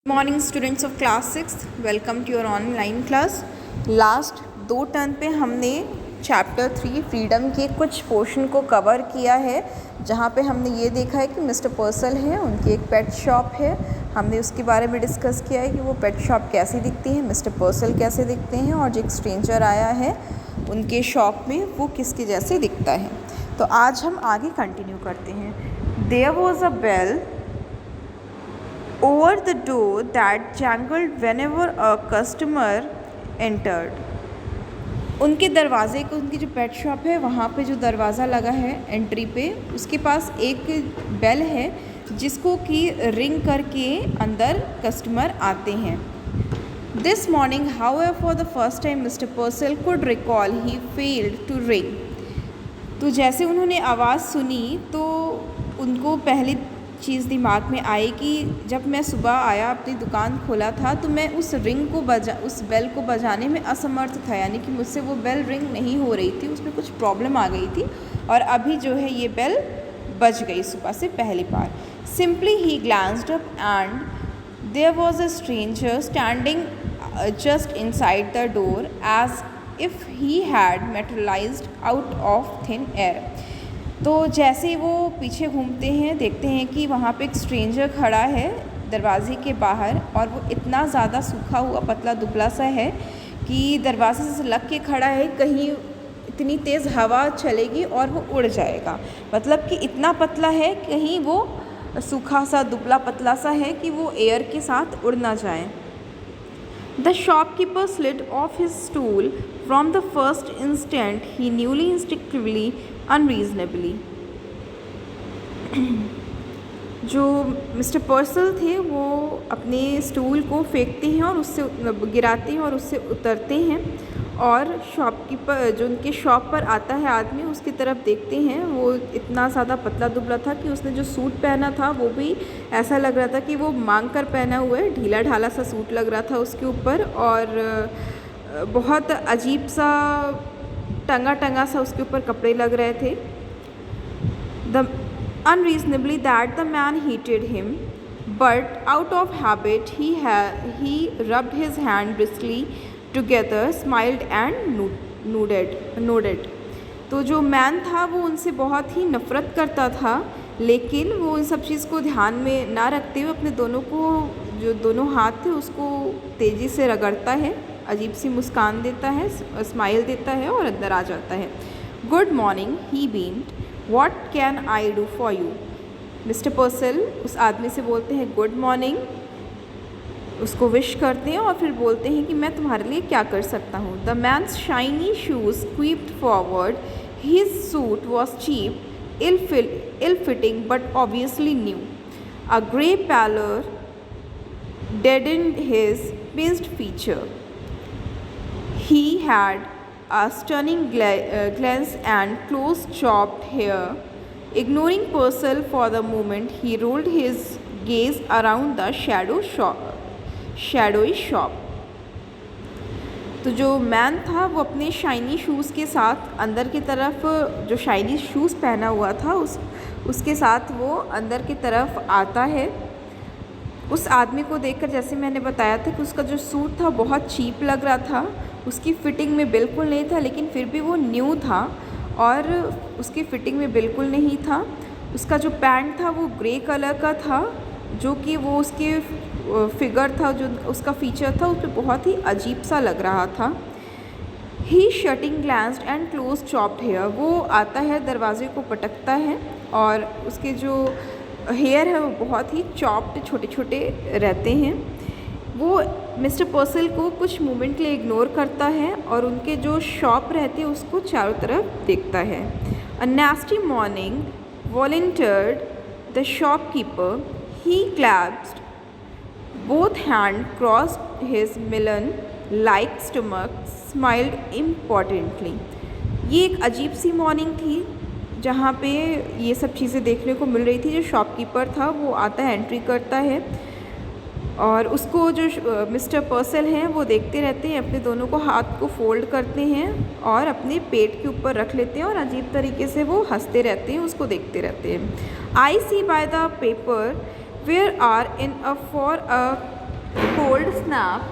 Morning students of class 6, welcome to your online class. Last 2 term पे हमने chapter 3 freedom के कुछ portion को कवर किया है, जहाँ पे हमने ये देखा है कि मिस्टर पर्सल है, उनकी एक पेट शॉप है। हमने उसके बारे में डिस्कस किया है कि वो पेट शॉप कैसी दिखती है, मिस्टर पर्सल कैसे दिखते हैं, और जो एक स्ट्रेंजर आया है उनके शॉप में वो किसके जैसे दिखता है। तो आज हम आगे कंटिन्यू करते हैं। There was a bell over the door that jangled whenever a customer entered। उनके दरवाज़े को, उनकी जो पेट शॉप है वहाँ पे जो दरवाज़ा लगा है एंट्री पे, उसके पास एक बेल है जिसको कि रिंग करके अंदर कस्टमर आते हैं। This morning however for the first time Mr. Purcell could recall he failed to ring। तो जैसे उन्होंने आवाज़ सुनी तो उनको पहली चीज़ दिमाग में आई कि जब मैं सुबह आया, अपनी दुकान खोला था, तो मैं उस बेल को बजाने में असमर्थ था, यानी कि मुझसे वो बेल रिंग नहीं हो रही थी, उसमें कुछ प्रॉब्लम आ गई थी और अभी जो है ये बेल बज गई सुबह से पहली बार। Simply he glanced up and there was a stranger standing just inside the door as if he had materialised out of thin air. तो जैसे वो पीछे घूमते हैं, देखते हैं कि वहाँ पे एक स्ट्रेंजर खड़ा है दरवाजे के बाहर, और वो इतना ज़्यादा सूखा हुआ पतला दुबला सा है कि दरवाजे से लग के खड़ा है, कहीं इतनी तेज़ हवा चलेगी और वो उड़ जाएगा। मतलब कि इतना पतला है, कहीं वो सूखा सा दुबला पतला सा है कि वो एयर के साथ उड़ ना जाए। The shopkeeper slid off his stool. From the first instant, he knew instinctively, unreasonably। जो मिस्टर पर्सल थे वो अपने स्टूल को फेंकते हैं और उससे गिराते हैं और उससे उतरते हैं, और शॉपकीपर जो उनके शॉप पर आता है आदमी, उसकी तरफ देखते हैं। वो इतना ज़्यादा पतला दुबला था कि उसने जो सूट पहना था वो भी ऐसा लग रहा था कि वो मांग कर पहना हुआ है, ढीला ढाला सा सूट लग रहा था उसके ऊपर, और बहुत अजीब सा टंगा टंगा सा उसके ऊपर कपड़े लग रहे थे। The unreasonably that the man hated him, but out of habit he rubbed his hand briskly together, smiled and nodded। तो जो मैन था वो उनसे बहुत ही नफ़रत करता था, लेकिन वो इन सब चीज़ को ध्यान में ना रखते हुए अपने जो दोनों हाथ थे उसको तेज़ी से रगड़ता है, अजीब सी मुस्कान देता है, स्माइल देता है और अंदर आ जाता है। Good morning, he beamed. What can I do for you? Mister Purcell उस आदमी से बोलते हैं गुड मॉर्निंग, उसको विश करते हैं और फिर बोलते हैं कि मैं तुम्हारे लिए क्या कर सकता हूँ। The man's shiny shoes squeaked forward, his suit was cheap, ill fitting but obviously new. A grey pallor deadened his pinched feature. He had a stunning glance and close-chopped hair. Ignoring Purcell for the moment, he rolled his gaze around the shadowy shop। तो जो man था वो अपने shiny shoes के साथ अंदर की तरफ, जो शाइनी शूज़ पहना हुआ था उसके साथ वो अंदर की तरफ आता है। उस आदमी को देखकर, जैसे मैंने बताया था कि उसका जो सूट था बहुत चीप लग रहा था, उसकी फ़िटिंग में बिल्कुल नहीं था, लेकिन फिर भी वो न्यू था और उसकी फ़िटिंग में बिल्कुल नहीं था। उसका जो पैंट था वो ग्रे कलर का था, जो कि वो उसके फिगर था, जो उसका फ़ीचर था, उस पर बहुत ही अजीब सा लग रहा था। He shutting glanced and close chopped hair. वो आता है, दरवाजे को पटकता है और उसके जो हेयर है वो बहुत ही चॉप्ड, छोटे छोटे रहते हैं। वो मिस्टर पर्सल को कुछ मोमेंट के लिए इग्नोर करता है और उनके जो शॉप रहते हैं उसको चारों तरफ देखता है। A nasty morning volunteered the shopkeeper, he clasped both hand, crossed his melon like stomach, smiled importantly. ये एक अजीब सी मॉर्निंग थी जहाँ पे ये सब चीज़ें देखने को मिल रही थी। जो शॉपकीपर था वो आता है, एंट्री करता है, और उसको जो मिस्टर पर्सल हैं वो देखते रहते हैं, अपने दोनों को हाथ को फोल्ड करते हैं और अपने पेट के ऊपर रख लेते हैं और अजीब तरीके से वो हंसते रहते हैं, उसको देखते रहते हैं। I see by the paper where are in a for a cold snap,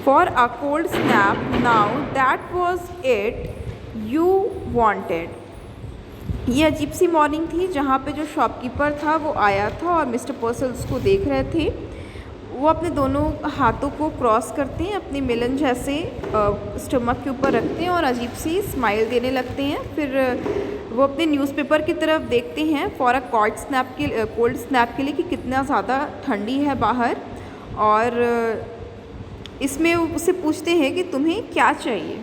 for a cold snap. Now that was it you wanted. ये अजीब सी मॉर्निंग थी जहाँ पे जो शॉपकीपर था वो आया था और मिस्टर पर्सल उसको देख रहे थे। वो अपने दोनों हाथों को क्रॉस करते हैं, अपनी मिलन जैसे स्टमक के ऊपर रखते हैं और अजीब सी स्माइल देने लगते हैं। फिर वो अपने न्यूज़पेपर की तरफ देखते हैं फॉर अ कोल्ड स्नैप के लिए कि कितना ज़्यादा ठंडी है बाहर। और इसमें उससे पूछते हैं कि तुम्हें क्या चाहिए।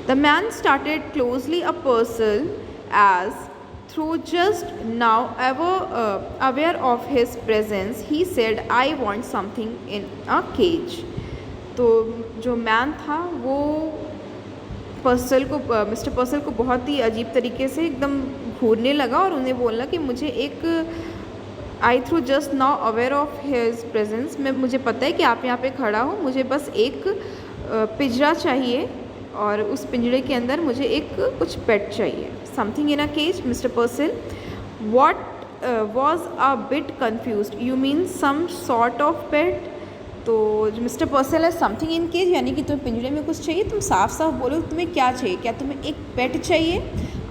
The man started closely a Purcell as through just now aware of his presence, he said, I want something in a cage. तो जो मैन था वो मिस्टर पर्सल को बहुत ही अजीब तरीके से एकदम घूरने लगा और उन्हें बोला कि मुझे एक I through just now aware of his presence, मुझे पता है कि आप यहाँ पे खड़ा हो, मुझे बस एक पिंजरा चाहिए और उस पिंजरे के अंदर मुझे एक कुछ पेट चाहिए। Something in a cage. Mister Purcell what was a bit confused, you mean some sort of pet. तो जो मिस्टर पर्सल है समथिंग इन केज यानी कि तुम्हें पिंजरे में कुछ चाहिए, तुम साफ साफ बोलो तुम्हें क्या चाहिए, क्या तुम्हें एक पेट चाहिए।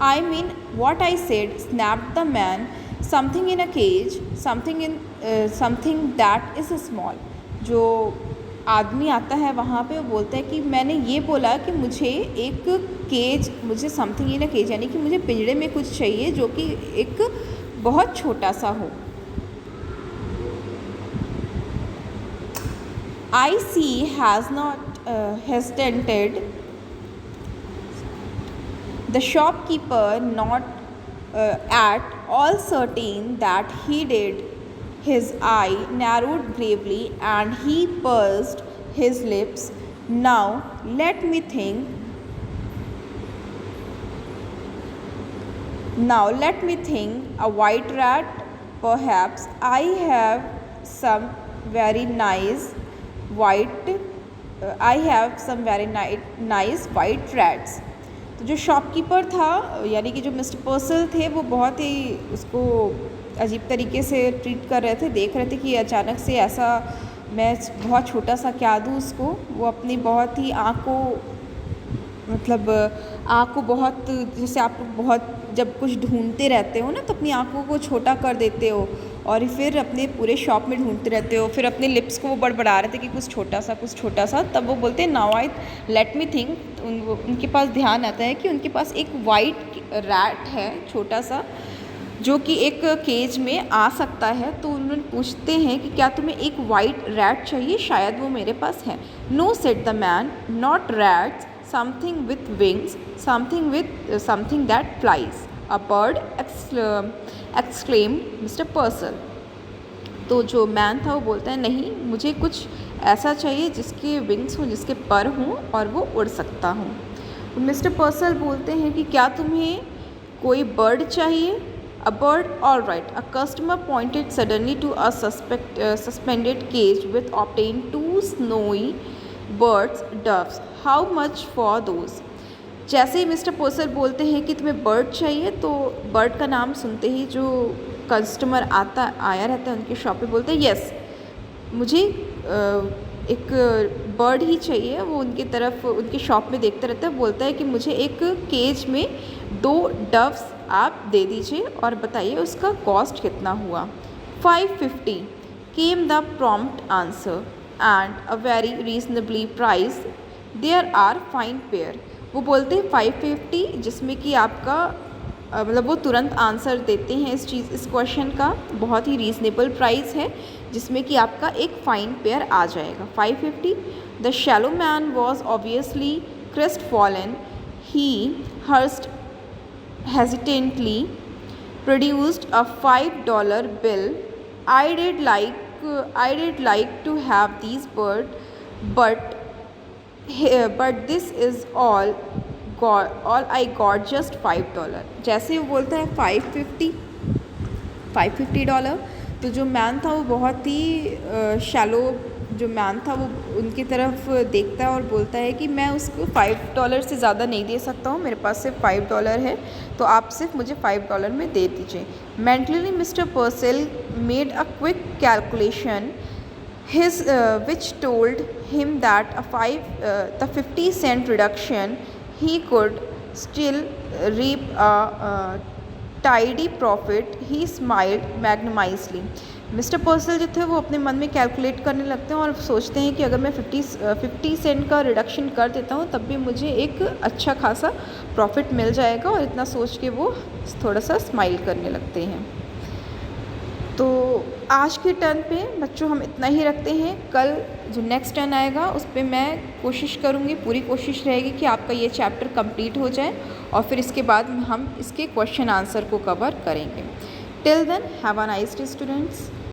I mean what I said, snapped the man, something in a cage, something that is small. जो आदमी आता है वहाँ पे वो बोलता है कि मैंने ये बोला कि मुझे एक केज, मुझे समथिंग इन अ केज यानी कि मुझे पिंजरे में कुछ चाहिए जो कि एक बहुत छोटा सा हो। I see has not hesitated. The shopkeeper, not at all certain that he did, his eye narrowed gravely and he pursed his lips. Now let me think. A white rat, perhaps. I have some very nice nice white rats. तो जो shopkeeper था यानी कि जो mister पर्सल थे वो बहुत ही उसको अजीब तरीके से ट्रीट कर रहे थे, देख रहे थे कि अचानक से ऐसा मैं बहुत छोटा सा क्या दूँ उसको। वो अपनी बहुत ही आँख को बहुत, जैसे आप बहुत जब कुछ ढूंढते रहते हो ना तो अपनी आँखों को छोटा कर देते हो और फिर अपने पूरे शॉप में ढूंढते रहते हो। फिर अपने लिप्स को वो बड़बड़ा रहे थे कि कुछ छोटा सा। तब वो बोलते हैं now I let me think. उनके पास ध्यान आता है कि उनके पास एक वाइट रैट है छोटा सा जो कि एक केज में आ सकता है। तो उन्होंने पूछते हैं कि क्या तुम्हें एक वाइट रैट चाहिए, शायद वो मेरे पास है। No said the man, not rats, something with wings, something that flies, a bird, exclaimed Mr. Purcell. तो जो मैन था वो बोलता है नहीं, मुझे कुछ ऐसा चाहिए जिसके विंग्स हों, जिसके पर हों और वो उड़ सकता हूँ। तो मिस्टर पर्सल बोलते हैं कि क्या तुम्हें कोई बर्ड चाहिए। A bird, all right. A customer pointed suddenly to a suspended cage with obtained 2 snowy birds, doves. How much for those? जैसे ही मिस्टर पर्सल बोलते हैं कि तुम्हें बर्ड चाहिए तो बर्ड का नाम सुनते ही जो कस्टमर आया रहता है उनकी शॉप पे बोलते हैं यस, मुझे एक बर्ड ही चाहिए। वो उनकी तरफ उनकी शॉप में देखते रहता है, बोलता है कि मुझे एक केज में 2 डव्स आप दे दीजिए और बताइए उसका कॉस्ट कितना हुआ। 550 came the prompt answer and a very reasonably price, there are fine pair. वो बोलते हैं 550 जिसमें कि आपका मतलब वो तुरंत आंसर देते हैं इस क्वेश्चन का, बहुत ही रीज़नेबल प्राइस है जिसमें कि आपका एक फ़ाइन पेयर आ जाएगा। 550। The shallow man was obviously crestfallen. He hesitantly produced a $5 bill. I did like to have these but this is all I got, just $5. जैसे वो बोलता है $550 तो जो मैन था वो बहुत ही शैलो जो मैन था वो उनकी तरफ देखता है और बोलता है कि मैं उसको $5 से ज़्यादा नहीं दे सकता हूँ, मेरे पास सिर्फ $5 है, तो आप सिर्फ मुझे $5 में दे दीजिए। Mentally mister Purcell made a quick calculation which told him that the 50-cent reduction he could still reap a tidy profit. He smiled magnanimously. Mister पर्सल जो थे वो अपने मन में कैलकुलेट करने लगते हैं और सोचते हैं कि अगर मैं 50 सेंट का रिडक्शन कर देता हूँ तब भी मुझे एक अच्छा खासा प्रॉफिट मिल जाएगा, और इतना सोच के वो थोड़ा सा स्माइल करने लगते हैं। तो आज के टर्न पे बच्चों हम इतना ही रखते हैं। कल जो नेक्स्ट टर्न आएगा उस पर मैं कोशिश करूँगी, पूरी कोशिश रहेगी कि आपका ये चैप्टर कंप्लीट हो जाए, और फिर इसके बाद हम इसके क्वेश्चन आंसर को कवर करेंगे। Till then have a nice day students.